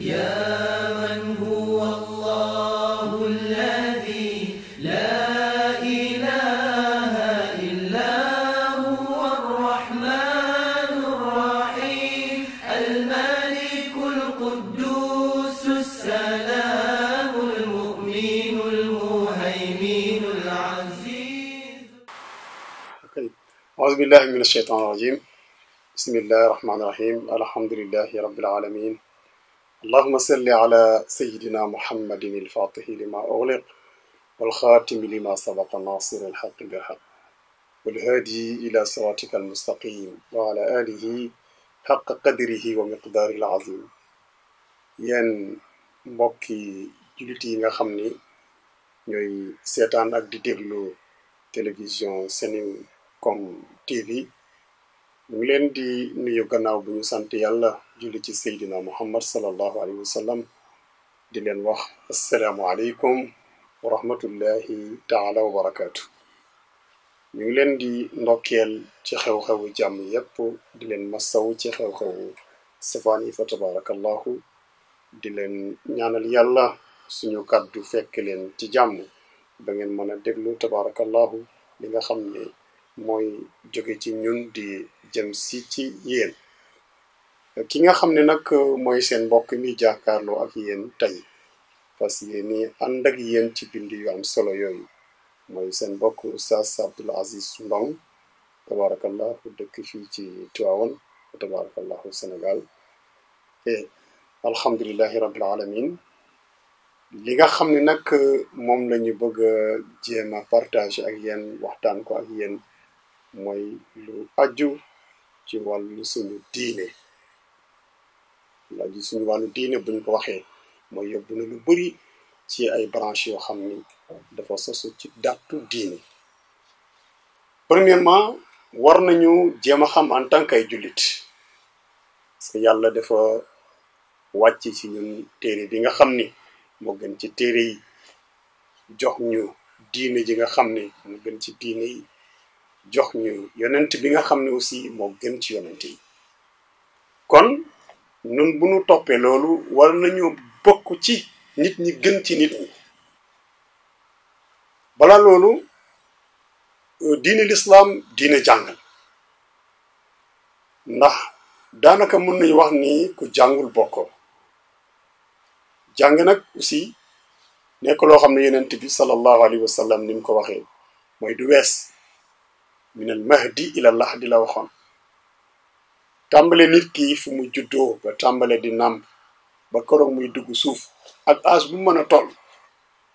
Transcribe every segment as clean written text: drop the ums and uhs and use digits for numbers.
يا من هو الله الذي لا إله إلا هو الرحمن الرحيم الملك القدوس السلام المؤمن المهيمن العزيز. أعوذ بالله من الشيطان الرجيم. بسم الله الرحمن الرحيم. الحمد لله رب العالمين. اللهم صل على سيدنا محمد الفاتح لما أغلق والخاتم لما سبق ناصر الحق بالحق والهادي إلى صراطك المستقيم وعلى آله حق قدره ومقداره العظيم. yen mbokki julit yi nga xam ni ñooy seetaan ak di déglu télévision Sencom TV ñu ngi leen di nuyu gannaaw bu ñu sant yàlla julli ci Seydina Muhammad sallallahu alayhi wa sallam di leen wax assalaamu aleykum wa rahmatullahi taala wa barakaatu. ñu ngi leen di ndokkeel ci xew-xewu jàmm yépp di leen masaw ci xew-xewu safaan yi fa tabarakallahu di leen ñaanal yàlla suñu kàddu fekk leen ci jàmm ba ngeen mën a déglu tabarakallahu li nga xam ne mooy jóge ci ñun di jëm si ci yéen. ki nga xam ne nag mooy seen mbokk mi jàkkaarloo ak yéen tey parce que ni ànd ak yéen ci bind yu am solo yooyu mooy seen mbokk Oustaz Abdoul Aziz Ndong tabarakallahu dëkk fii ci Tivaouane tabarakallahu Sénégal. et alhamdulillahi rabbil alamin li nga xam ne nag moom la ñu bëgg a jéem a partager ak yéen waxtaan ko ak yéen mooy lu aju ci wàllu suñu diine. lu aju suñu wàllu diine buñ ko waxee mooy yóbbu na lu bari ci ay branches yoo xam ni dafa sosu ci dàttu diine. premièrement war nañu jéem a xam en tant qu'ay jullit parce que yàlla dafa wàcc ci ñun téere bi nga xam ni moo gën ci téere yi jox ñu diine ji nga xam ne moo gën ci diine yi jox ñu yonent bi nga xam ne aussi moo gën ci yonent yi. kon nun bu ñu toppee loolu war nañu bokk ci nit ñi gën ci nit ñi. balaa loolu diine l'islam diine jàngal ndax daanaka mën nañu wax ni ku jàngul bokkoo. jàng nag aussi nekk loo xam ne yonent bi sallallahu alayhi wa sallam ni mu ko waxee mooy du wees min al mahdi ila lahdi la waxoon. tàmbale nit ki fu mu juddoo ba tàmbale di nàmp ba koroog muy dugg suuf ak âge bu mën a toll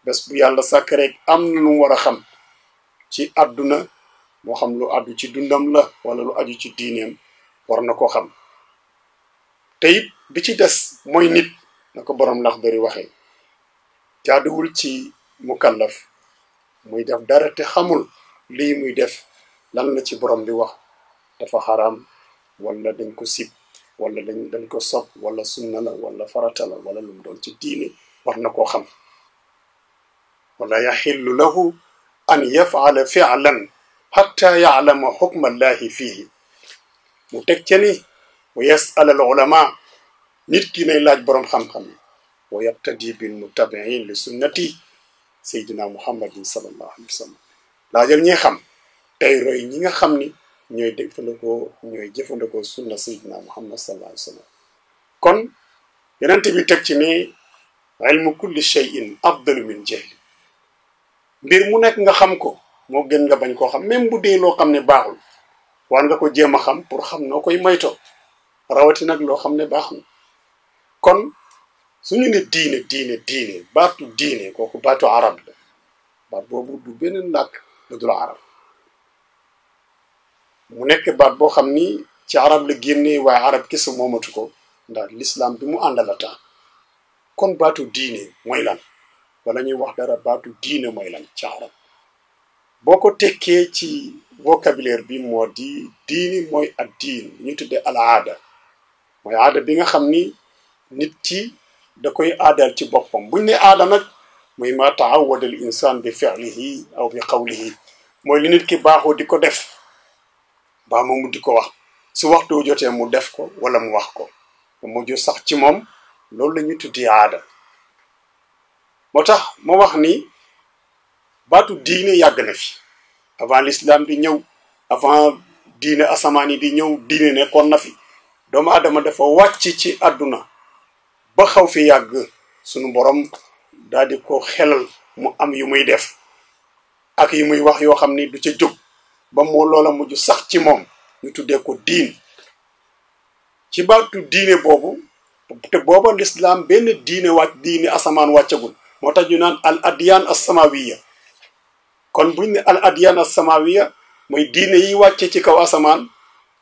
bés bu yàlla sàkk rek am na lu mu war a xam ci àdduna moo xam lu aju ci dundam la wala lu aju ci diineem war na ko xam. te it bi ci des mooy nit na ko borom Laxdari waxee jaaduwul ci mukallaf muy def dara te xamul lii muy def lan la ci borom bi wax dafa xaraam wala dañ ko sib wala dañ ko sopp wala sunna la wala farata la wala lu mu doon ci diine war na koo xam. wala yaxillu lahu an yafala fi'lan hatta ya'lama xukma allahi fihi. mu teg ca ni wa yas'al al ulama nit ki nay laaj boroom xam-xam yi wa yaqtadi bil muttabi'in li sunnati sayyidina muhammadin sallallahu alayhi wa sallam. laajal ñi xam tey roy ñi nga xam ni ñooy jëfandikoo sunna sayyidina muhammad sallallahu alayhi wa sallam. kon yenente bi teg ci ni ilmu kulli shay'in afdalu min jahli. mbir mu nekk nga xam ko moo gën nga bañ koo xam même bu dee loo xam ne baaxul war nga ko jéem a xam pour xam noo koy moytoo rawati nag loo xam ne baax na. kon suñu ne diine baatu diine kooku baatu arab la baat boobu du beneen làkk lu dul arab mu nekk baat boo xam ni ci arab la génnee waaye arab kese moomatu ko ndax l'islam bi mu àndala tax. kon baatu diine mooy lan wala ñuy wax dara baatu diine mooy lan ci arab boo ko tekkee ci vocabulaire bi moo di diini mooy ad diin ñu tuddee al aada mooy aada bi nga xam ni nit ki da koy aadal ci boppam. buñ ne aada nag mooy ma taawada al insan bi fi'lihi aw bi qawlihi mooy li nit ki baaxoo di ko def baa mu di ko wax su waxtu jotee mu def ko wala mu wax ko mu mujj sax ci moom loolu la ñuy tuddee aada. moo tax moo wax ni baatu diine yàgg na fi avant l'islam di ñëw, avant diine asamaan yi di ñëw, diine nekkoon na fi. doomu aadama dafa wàcc ci àdduna ba xaw fi yàgg, sunu borom daal di ko xelal mu am yu muy def ak yu muy wax yoo xam ni du ca jóg ba moo loola mujj sax ci moom, ñu tuddee ko diin. ci baatu diine boobu, te booba l'islam benn diine asamaan wàccagul, moo tax ñu naan al adiyaan as samawiya. kon buñ ne al adiyaan as samawiya mooy diine yi wàcce ci kaw asamaan,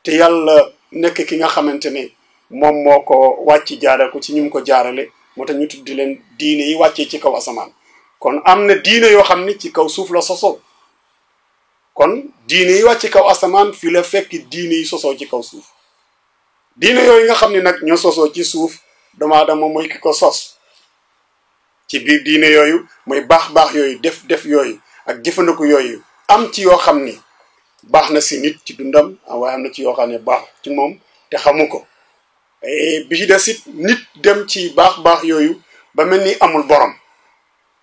te yàlla nekk ki nga xamante ne moom moo ko wàcc jaarale ko ci ñu mu ko jaarale, moo tax ñu tuddi leen diine yi wàccee ci kaw asamaan. kon am na diine yoo xam ni ci kaw suuf la sosoo. kon diine yi wàcc ci kaw asamaan fi la fekk diine yi sosoo ci kaw suuf. diine yooyu nga xam ne nag ñoo sosoo ci suuf, doomu aadama mooy ki ko sos. ci biir diine yooyu mooy baax yooyu, def yooyu ak jëfandiku yooyu, am ci yoo xam ni baax na si nit ci dundam, waaye am na ci yoo xam ne baax ci moom te xamu ko. bi ci des it nit dem ci baax yooyu ba mel ni amul borom,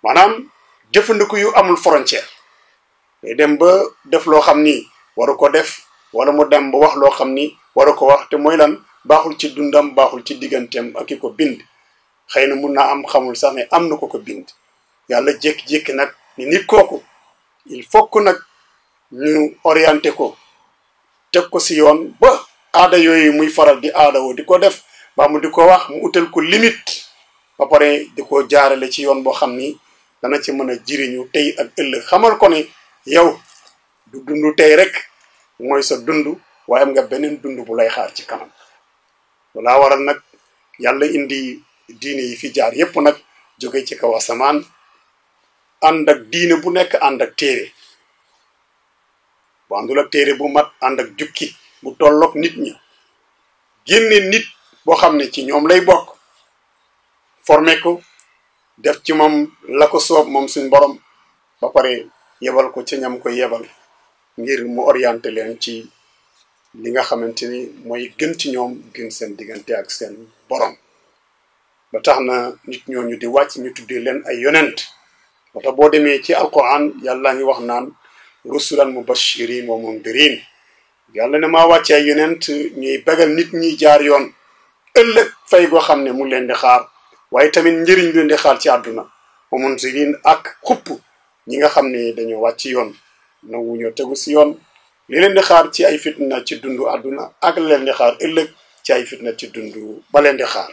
maanaam jëfandiku yu amul frontière. day dem ba def loo xam ni waru ko def, wala mu dem ba wax loo xam ni waru ko wax, te mooy lan? baaxul ci dundam, baaxul ci digganteem ak ki ko bind. xëy na mun naa am xamul sax ne am na ko bind. yàlla jékki-jékki nag ni nit kooku il faut que nag ñu orienté ko, teg ko si yoon ba aada yooyu muy faral di aada woo di ko def, ba mu di ko wax, mu utal ko limite, ba pare di ko jaarale ci yoon boo xam ni dana ci mën a jiriñu tey ak ëllëg. xamal ko ne yow du dund tey rek mooy sa dund, waaye am nga beneen dund bu lay xaar ci kanam. walaa waral nag yàlla indi diine yi fi jaar yépp nag jóge ci kaw asamaan, ànd ak diine bu nekk ànd ak téere. bu àndul ak téere bu mat, ànd ak jukki bu tolloog nit ñi, génne nit boo xam ne ci ñoom lay bokk, formé ko, def ci moom la ko soob moom suñ borom, ba pare yebal ko ci ñam ko yebal ngir mu orienté leen ci li nga xamante ni mooy gën ci ñoom, gën seen diggante ak seen borom. ba tax na nit ñooñu di wàcc ñu tuddee leen ay yonent. moo tax boo demee ci alquran yàlla ngi wax naan rusulan mubashirin wa mundirin. yàlla ne maa wàcce ay yonent ñuy bégal nit ñi jaar yoon, ëllëg fay goo xam ne mu leen di xaar, waaye tamit njëriñ leen di xaar ci àdduna. wa mundirin ak xupp ñi nga xam ne dañoo wàcc yoon, nangu ñoo tegu si yoon, li leen di xaar ci ay fitna ci dundu àdduna ak leen di xaar ëllëg ci ay fitna ci dundu ba leen di xaar.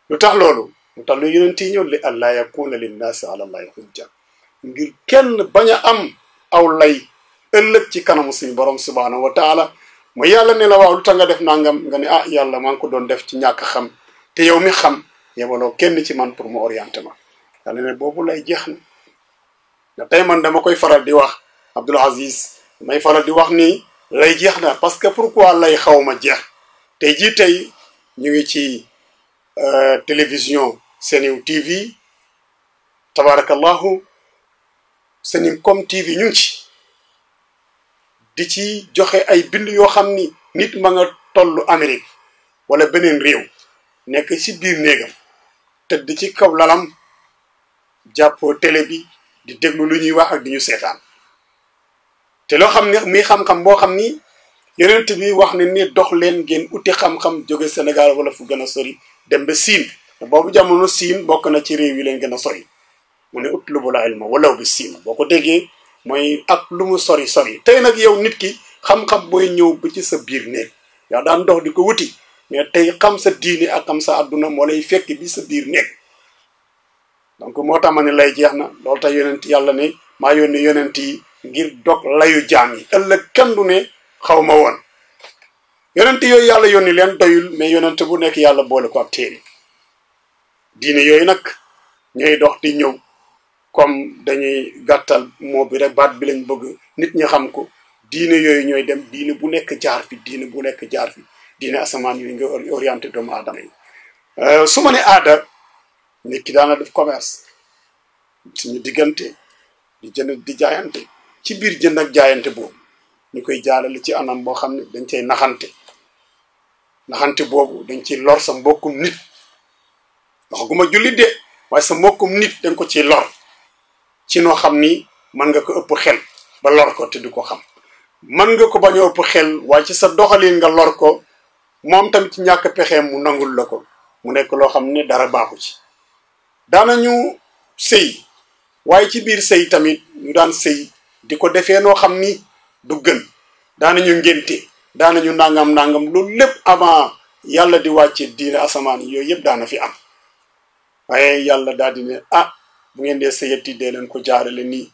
lu tax loolu? lu tax lu yonent yi ñëw li allaa yakuna linnaasi ala llahi hujja, ngir kenn bañ a am aw lay ëllëg ci kanamu suñu borom subhanahu wa taala. mooy yàlla ne la waaw lu tax nga def nangam, nga ne ah yàlla maa ngi ko doon def ci ñàkk xam, te yow mi xam yebaloo kenn ci man pour mu orienté ma. yàlla ne boobu lay jeex na. nga tey man dama koy faral di wax, Abdul Aziz may faral di wax ni lay jeex na, parce que pourquoi lay xaw ma jeex. tey jii tey ñu ngi ci télévision Senew TV, tabarakallahu, Seninkom TV ñu ngi ci di ci joxe ay bind yoo xam ni nit ma nga tollu Amérique wala beneen réew, nekk ci biir néegam tëdd ci kaw lalam, jàppoo télé bi di déglu lu ñuy wax ak di ñu seetaan. te loo xam ne muy xam-xam boo xam ni yonent bi wax ne ni dox leen ngeen uti xam-xam jóge Sénégal wala fu gën a sori dem ba Siin. boobu jamono Siin bokk na ci réew yi leen gën a sori. mu ne utlubul ilma walaw bi Siin, boo ko déggee mooy ak lu mu sori sori. tey nag yow nit ki xam-xam booy ñëw ba ci sa biir néeg, yow daan dox di ko wuti, mais tey xam sa diini ak xam sa àdduna moo lay fekk bi sa biir néeg. donc moo tax ma ne lay jeex na. loolu tax yonent yàlla ne maa yónni yonent yi ngir dog layu jaam yi, ëllëg kenn du ne xaw ma woon. yonent yooyu yàlla yónni leen doyul, mais yonent bu nekk yàlla boole ko ak téere. diine yooyu nag ñooy dox di ñëw, comme dañuy gàttal moo bi rek, baat bi lañ bëgg nit ñi xam ko. diine yooyu ñooy dem, diine bu nekk jaar fi, diine bu nekk jaar fi, diine asamaan yooyu nga orienté doomu aadama yi. su ma ne aada, nit ki daana def commerce suñu diggante di jënd di jaayante. ci biir jënd ak jaayante boobu ñu koy jaarale ci anam boo xam ne dañ cay naxante boobu dañ ci lor sa mbokkum nit. waxaguma jullit de waaye sa mbokkum nit danga ko ci lor ci noo xam ni mën nga ko ëpp xel ba lor ko te du ko xam mën nga ko bañ a ëpp xel waaye ci sa doxalin nga lor ko moom tamit ci ñàkk pexeem mu nangul la ko mu nekk loo xam ne dara baaxu ci daanañu sëy waaye ci biir sëy tamit ñu daan sëy di ko defee noo xam ni du gën daanañu ngénte daanañu nangam loolu lépp avant yàlla di wàcce diine asamaan yooyu yëpp daana fi am waaye yàlla daal di ne bu ngeen dee sëyati dee leen ko jaarale nii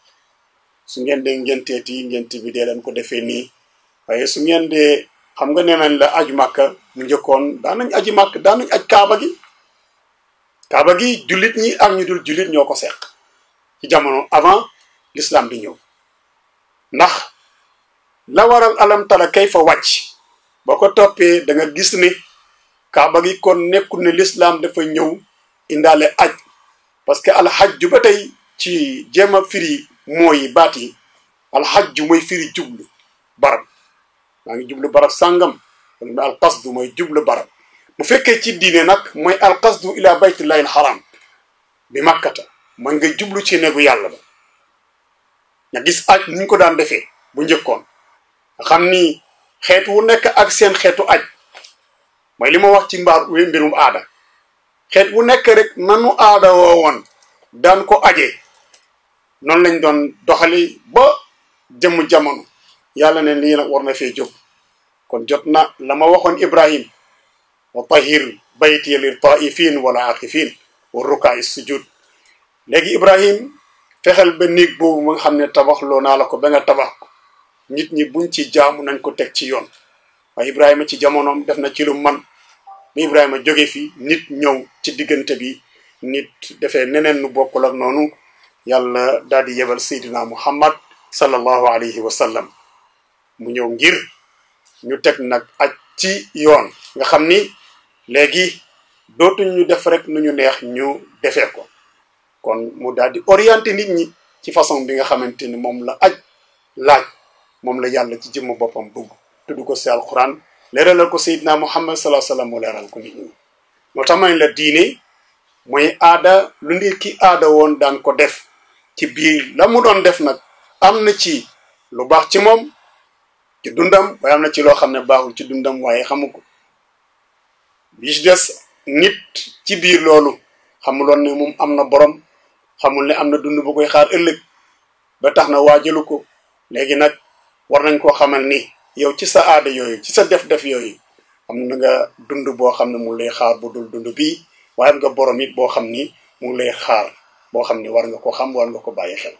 su ngeen dee ngenteeti ngent bi dee leen ko defee nii waaye su ngeen dee xam nga nee nañ la aju màkka mu njëkkoon daanañ aji màkk daanañ aj kaaba gi jullit ñi ak ñu dul jullit ñoo ko seq ci jamono avant l'islam di ñëw ndax la waral alam tara kayfa wàcc boo ko toppee da nga gis ne kaaba gi kon nekkul ne l'islam dafa ñëw indaale aj parce que alxajju ba tey ci jéem a firi mooy baat yi alxajju mooy firi jublu barab maa ngi jublu barab sàngam wala alqasdu mooy jublu barab bu fekkee ci diine nag mooy alqasdu ila baytillahi alxaram bi makkata mooy nga jublu ci néegu yàlla ba nga gis aj ni ñu ko daan defee bu njëkkoon nga xam ni xeet wu nekk ak seen xeetu aj mooy li ma wax ci mbirum aada xeet wu nekk rek nanu aada woo woon daan ko ajee noonu lañ doon doxali ba jëmm jamono yàlla ne lii nag war na fee jóg kon jot na la ma waxoon Ibrahim wa tahir bayti lil taifin wala aqifin wa ruka'i sujud léegi Ibrahim fexeel ba néeg boobu mu nga xam ne tabax loo naa la ko ba nga tabax ko nit ñi buñ ci jaamu nañ ko teg ci yoon waaye Ibrahima ci jamonoom def na ci lu man bi Ibrahima jóge fi nit ñëw ci diggante bi nit defee neneen nu bokkul ak noonu yàlla daal di yebal Seydina Muhammad sallallahu alayhi wa sallam mu ñëw ngir ñu teg nag aj ci yoon nga xam ni léegi dootuñ ñu def rek nu ñu neex ñu defee ko kon mu daal di orienté nit ñi ci façon bi nga xamante ni moom la aj laaj moom la yàlla ci jëmm boppam bëgg tudd ko si alquran leeralal ko Seydina Muhammad sallallahu alayhi wa sallam mu leeral ko nit ñi moo tax may la diine mooy aada lu nit ki aada woon daan ko def ci biir la mu doon def nag am na ci lu baax ci moom ci dundam waaye am na ci loo xam ne baaxul ci dundam waaye xamu ko bi ci des nit ci biir loolu xamuloon ne moom am na borom xamul ne am na dund bu koy xaar ëllëg ba tax na waajalu ko léegi nag war nañ koo xamal ni yow ci sa aada yooyu ci sa def-def yooyu am na nga dund boo xam ne mu lay xaar bu dul dund bii waaye nga borom it boo xam ni mu lay xaar boo xam ni war nga ko xam war nga ko bàyyi xel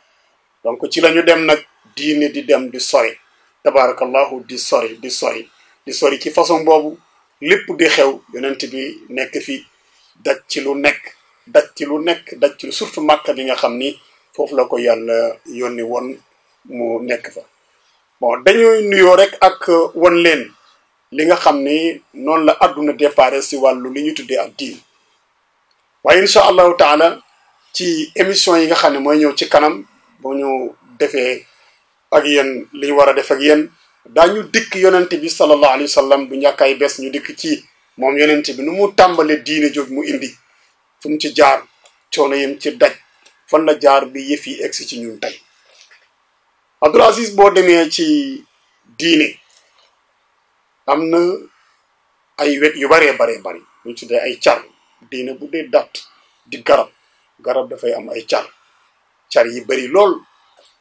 donc ci la ñu dem nag diine di dem di sori tabarakallahu di sori ci façon boobu lépp di xew yonent bi nekk fi daj ci lu nekk surtout Makka bi nga xam ni foofu la ko yàlla yónni woon mu nekk fa bon dañuy nuyoo rek ak won leen li nga xam ni noonu la àdduna déparé si wàllu li ñu tuddee ak diin waaye incha allahu taala ci émission yi nga xam ne mooy ñëw ci kanam boo ñu defee ak yéen li ñu war a def ak yéen daañu dikk yonent bi sallallahu alayhi wa sallam du ñàkkaay bés ñu dikk ci moom yonent bi nu mu tàmbale diine jóg mu indi fu mu ci jaar coono yim ci daj fan la jaar bi yëf yi egsi ci ñun tey Abdul Aziz boo demee ci diine am na ay wet yu baree bari ñu tuddee ay car diine bu dee dat di garab dafay am ay car yi bari lool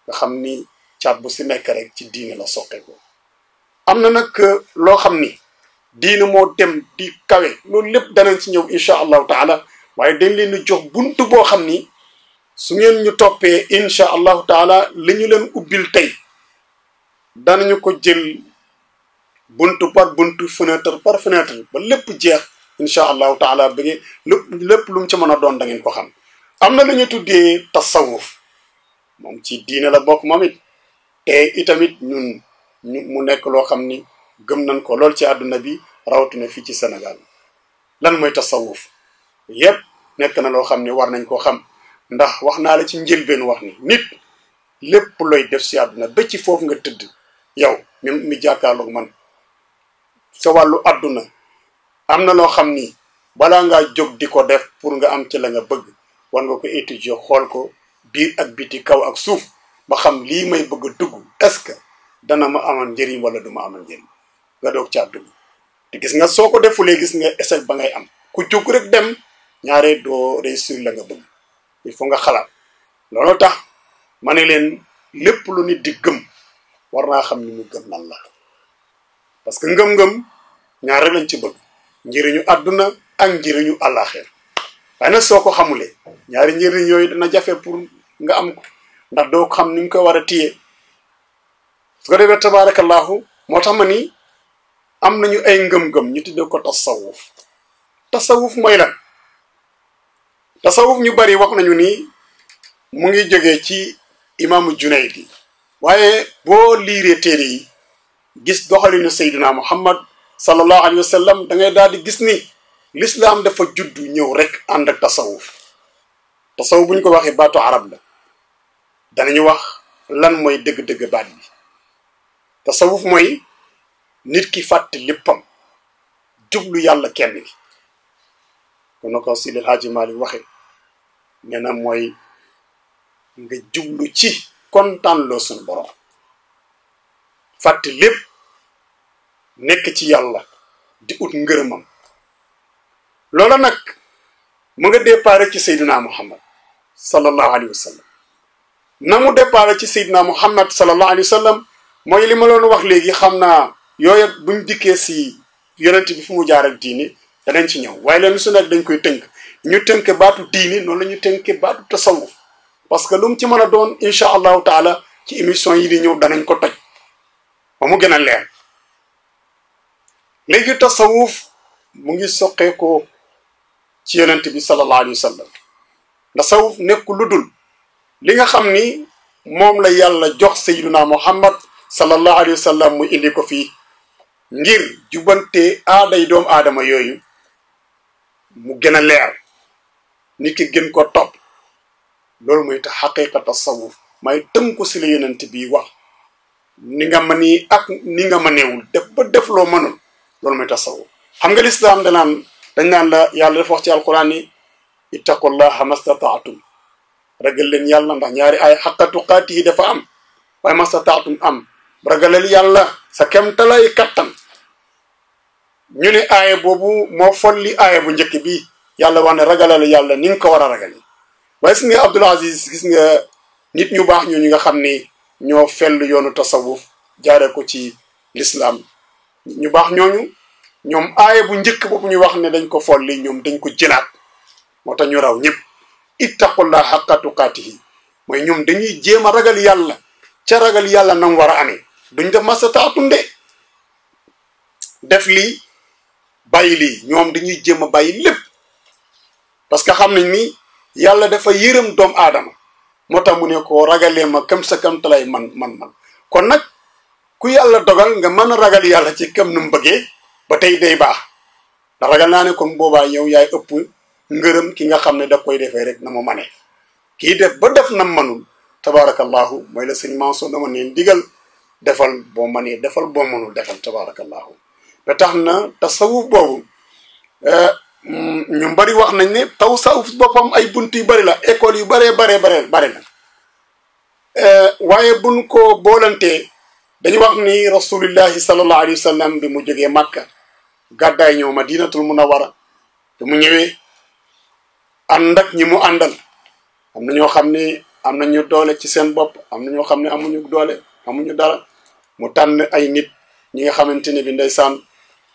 nga xam ni car bu si nekk rek ci diine la soqe ko am na nag loo xam ni diine moo dem di kawe loolu lépp danañ ci ñëw incha allahu taala waaye dañ leen di jox buntu boo xam ni su ngeen ñu toppee incha allahu taala li ñu leen ubbil tey danañu ko jël buntu par buntu fenêtre par fenêtre ba lépp jeex incha allahu taala ba ngeen lépp lu mu ci mën a doon da ngeen ko xam am na lu ñu tuddee tasawuf moom ci diine la bokk moom it te itamit ñun mu nekk loo xam ni gëm nañ ko lool ci àdduna bi rawatina fii ci Sénégal lan mooy tasawuf yépp nekk na loo xam ni war nañ koo xam ndax wax naa la ci njëlbeen wax ni nit lépp looy def si àdduna ba ci foofu nga tëdd yow mi jàkkaarloog man sa wàllu àdduna am na loo xam ni balaa ngaa jóg di ko def pour nga am ci la nga bëgg war nga ko étudier xool ko biir ak biti kaw ak suuf ba xam lii may bëgg a dugg est-ce que dana ma amal njëriñ wala du ma amal njëriñ nga doog caa dugg te gis nga soo ko defulee gis nga échec ba ngay am ku jóg rek dem ñaare doo réussir la nga bëgg il faut nga xalaat loolu tax ma ne leen lépp lu nit di gëm war naa xam ni mu gëm nan la parce que ngëm-ngëm ñaar rek lañ ci bëgg njëriñu àdduna ak njëriñu àllaaxeer waaye nag soo ko xamulee ñaari njëriñ yooyu dana jafe pour nga am ko ndax doo xam ni nga ko war a téye su ko defee tabaarakallaahu moo tax ma ni am nañu ay ngëm-ngëm ñu tuddee ko tasawuf mooy lan tasawuf ñu bari wax nañu ni mu ngi jógee ci imaamu Junayd yi waaye boo liiree téere yi gis doxalinu Seydina Muhammad sallallahu alayhi wa sallam da ngay daal di gis ni l'islam dafa juddu ñëw rek ànd ak tasawuf bu ñu ko waxee baatu arab la danañu wax lan mooy dëgg-dëgg baat bi tasawuf mooy nit ki fàtte léppam jublu yàlla kenn gi kon na ko Seydi El Hadji Malick waxe nee na mooy nga jublu ci kontaan loo suñu borom fàtte lépp nekk ci yàlla di ut ngërëmam loola nag mu nga déparé ci Seydina Muhammad sallallahu alayhi wa sallam na mu déparé ci Seydina Muhammad sallallahu alayhi wa sallam mooy li ma loon wax léegi xam naa yooyu buñ dikkee si yonent bi fu mu jaar ak diini danañ ci ñëw waaye leen su nekk dañ koy tënk ñu tënk baatu diini noonu la ñu tënke baatu tasawuf parce que lu mu ci mën a doon incha allahu taala ci émission yi di ñëw danañ ko toj ba mu gën a leer léegi tasawuf mu ngi soqeekoo ci yonent bi sallallahu alayhi wa sallam tasawuf nekk lu dul li nga xam ni moom la yàlla jox sayyiduna Muhammad sallallahu alayhi wa sallam mu indi ko fii ngir jubante aaday doomu aadama yooyu mu gën a leer nit ki gën ko topp loolu mooy tax xaqiqa tasawuf may tënku si la yonent bi wax ni nga mënee ak ni nga mëneewul def ba def loo mënul loolu mooy tasawuf xam nga lislaam dañ naan la yàlla dafa wax ci alquran ni ittaqullaha mastataatum ragal leen yàlla ndax ñaari ay xaqa tuqaati yi dafa am waaye mastataatum am ragalal yàlla sa kemtalay kattan ñu ne aaya boobu moo folli aaya bu njëkk bi yàlla wax ne ragalal yàlla ni nga ko war a ragal yi waaye gis nga Abdul Aziz gis nga nit ñu baax ñooñu nga xam ni ñoo fell yoonu tasawuf jaare ko ci lislaam ñu baax ñooñu ñoom aaya bu njëkk boobu ñu wax ne dañ ko folli ñoom dañ ko jëlaat moo tax ñu raw ñëpp ittaqullah haqqa tuqaatihi mooy ñoom dañuy jéem a ragal yàlla ca ragal yàlla nam war a amee duñ def masataatum de def lii bàyyi lii ñoom dañuy jéem a bàyyi lépp parce que xam nañ ni yàlla dafa yërëm doomu aadama moo tax mu ne ko ragalee ma kam sa kam talay man kon nag ku yàlla dogal nga mën a ragal yàlla ci kam nu mu bëggee ba tey day baax ndax ragal naa ne kon boobaa yow yaay ëpp ngërëm ki nga xam ne da koy defee rek na mu manee kii def ba def na manul tabarakallahu mooy la sëñ Mansour dama neen digal defal boo manee defal boo mënul defal tabarakallahu ba tax na tasawuf boobu ñu bari wax nañ ne tasawuf boppam ay bunt yu bari la école yu bari na waaye buñ ko boolantee dañu wax ni rasulillahi sallallahu alayhi wa sallam bi mu jógee Makka gàddaay ñëw Madinatul Munawwara te mu ñëwee ànd ak ñi mu àndal am na ñoo xam ne am nañu doole ci seen bopp am na ñoo xam ne amuñu doole amuñu dara mu tànn ay nit ñi nga xamante ne bi ndeysaan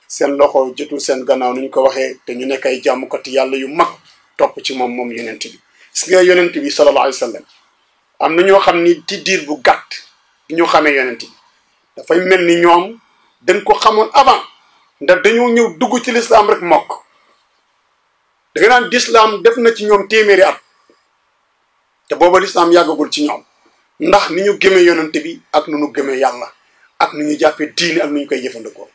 seen loxo jotul seen gannaaw ni ñu ko waxee te ñu nekk ay jàmmkati yàlla yu mag topp ci moom yonent bi gis nga yonent bi sallallahu alayhi wa sallam am na ñoo xam ni ci diir bu gàtt bi ñu xamee yonent bi dafay mel ni ñoom dañ ko xamoon avant ndax dañoo ñëw dugg ci lislaam rek mokk da nga naan lislaam def na ci ñoom téeméeri at te booba lislaam yàggagul ci ñoom ndax ni ñu gëmee yonent bi ak nu ñu gëmee yàlla ak nu ñu jàppee diine ak nu ñu koy jëfandikoo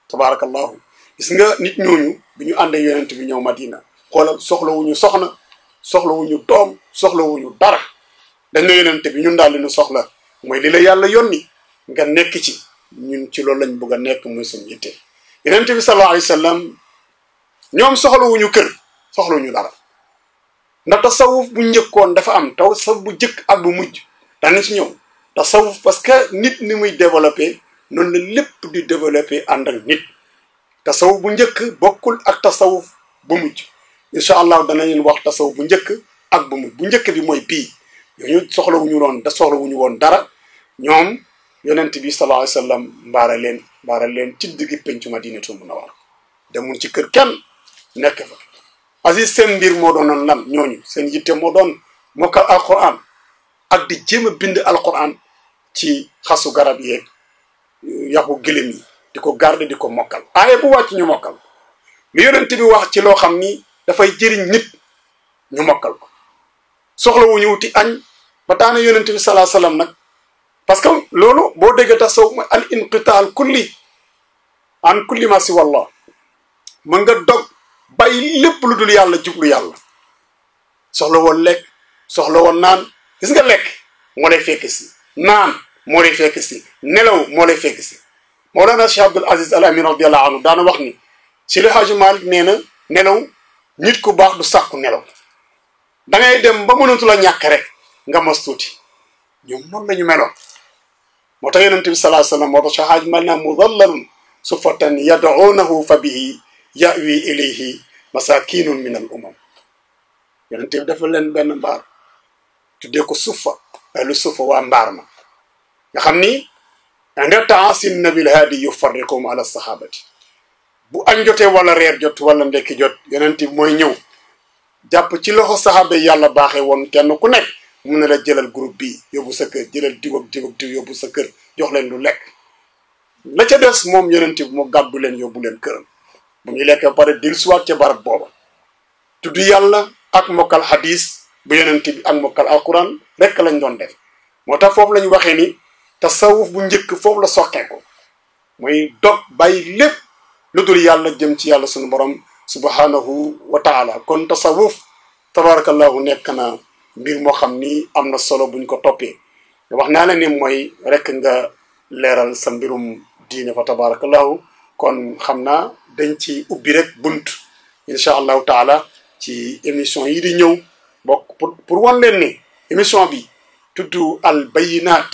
tabarakallahu gis nga nit ñooñu bi ñu àndee yonent bi ñëw Madina xoolal soxlawuñu soxna soxlawuñu doom soxlawuñu dara dañ ne yonent bi ñun daal li ñu soxla mooy li la yàlla yónni nga nekk ci ñun ci loolu lañ bëgg a nekk muy suñu yitte yonent bi sallallahu alayhi wa sallam ñoom soxlawuñu kër soxlawuñu dara ndax tasawuf bu njëkkoon dafa am tasawuf bu njëkk ak bu mujj danañ ci ñëw tasawuf parce que nit ni muy développé noonu la lépp di développé ànd ak nit tasawuf bu njëkk bokkul ak tasawuf bu mujj incha allah danañ wax tasawuf bu njëkk ak bu mujj bu njëkk bi mooy bii ñooñu soxlawuñu woon dara ñoom yonent bi sallallahu alayhi wa sallam mbaara leen ci diggi pencu Madinatul Munawwara demuñ ci kër kenn nekk fa Aziz seen mbir moo doonoon lan ñooñu seen yitte moo doon mokkal alquran ak di jéem a bind alquran ci xasu garab yeeg yaxu gëlëm yi di ko garder di ko mokkal aaye bu wàcc ñu mokkal lu yonent bi wax ci loo xam ni dafay jëriñ nit ñu mokkal ko soxlawuñu wuti añ ba taana yonent bi salaa salaam nag parce que loolu boo dégg tasawuf mooy al inqitaal kulli an kulli ma si wallah mën nga dog bàyyi lépp lu dul yàlla jublu yàlla soxla woon lekk soxla woon naan gis nga lekk moo lay fekk si naan moo lay fekk si nelaw moo lay fekk si Mawlana Cheikh Abdul Aziz Al Amin radiyallahu anhu daana wax ni si li Haaji Malik nee na nelaw nit ku baax du sàkku nelaw dangay dem ba mënatu la ñàkk rek nga mos tuuti ñoom noonu la ñu meloon moo tax yonent bi sallallahu alayhi wa sallam moo tax Cheikh Haaji Malik naa mudallalun sufatan yad'uunahu fa bihi yawi ilayhi masakinun min al umam yonent bi dafa leen benn mbaar tuddee ko suffa ay lu suffa waa mbaar ma nga xam ni nga taasin nabil haadi yufarriqum ala sahabati bu añ jotee wala reer jot wala ndekki jot yonent bi mooy ñëw jàpp ci loxo saxaaba yi yàlla baaxee woon kenn ku nekk mun na la jëlal groupe bi yóbbu sa kër jëlal diw ak diw ak diw yóbbu sa kër jox leen lu lekk la ca des moom yonent bi mu gàddu leen yóbbu leen këram bu ñu lekk ba pare dil suwaat ca barab booba tudd yàlla ak mokkal hadis bu yonent bi ak mokkal alquran rek lañ doon def moo tax foofu lañu waxee ni tasawuf bu njëkk foofu la soqee ko muy dog bàyyi lépp lu dul yàlla jëm ci yàlla sunu borom subhanahu wa taala kon tasawuf tabarakallahu nekk na mbir moo xam ni am na solo buñ ko toppee wax naa la ni mooy rek nga leeral sa mbirum diine fa tabarakallahu kon xam naa dañ ci ubbi rek bunt incha allahu taala ci émission yi di ñëw bokk pour wan leen ni émission bi tudd al bayinaat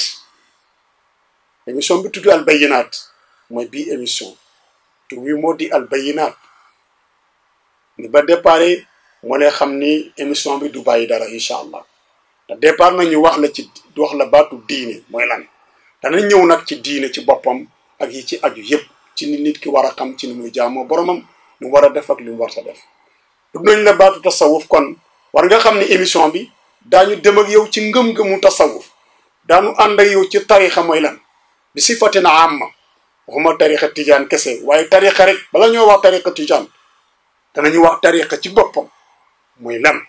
émission bi tudd al bayinaat mooy bii émission tur wi moo di al bayinaat ni ba déparé moo lay xam ni émission bi du bàyyi dara incha allah te départ nañu wax la baatu diine mooy lan dana ñëw nag ci diine ci boppam ak yi ci aju yépp ci ni nit ki war a xam ci ni muy jaamoo boromam lu war a def ak li mu war a def du nañ la baatu tasawuf kon war nga xam ni émission bi daañu dem ak yow ci ngëm-ngëmu tasawuf daanu ànd ak yow ci tarixa mooy lan bi sifatin amma waxuma tarixa tijaan kese waaye tarixa rek bala ñoo wax tarixa tijaan danañu wax tarixa ci boppam mooy lan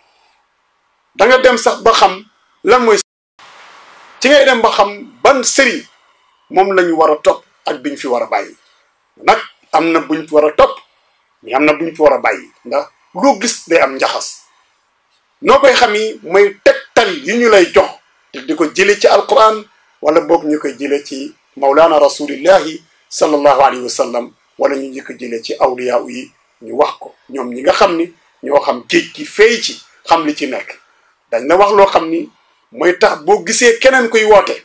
da nga dem sax ba xam lan mooy ci ngay dem ba xam ban sëriñ moom lañu war a topp ak biñ fi war a bàyyi nag am na buñ fi war a topp mais am na buñ fi war a bàyyi ndax loo gis day am njaxas noo koy xam yi mooy tegtal yi ñu lay jox te di ko jële ci alquran wala boog ñu koy jële ci maulana rasulillahi sallallahu alayhi wa sallam wala ñu ko jële ci awliya yi ñu wax ko ñoom ñi nga xam ni ñoo xam géej gi feey ci xam li ci nekk dañ na wax loo xam ni mooy tax boo gisee keneen kuy woote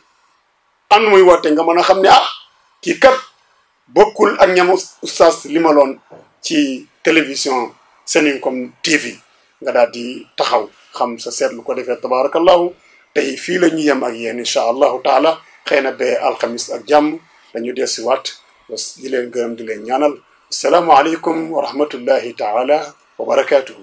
am muy woote nga mën a xam ne ah kii kat bokkul ak ñam oustaz limaloon ci télévision Seninkom TV nga daal di taxaw xam sa seetlu ko defee tabarakallahu tey fii la ñu yem ak yéen incha allahu taala xëy na ba alxamis ak jàmm dañu desiwaat di leen gërëm di leen ñaanal assalaamu aleykum wa rahmatullahi taala wa barakatuhu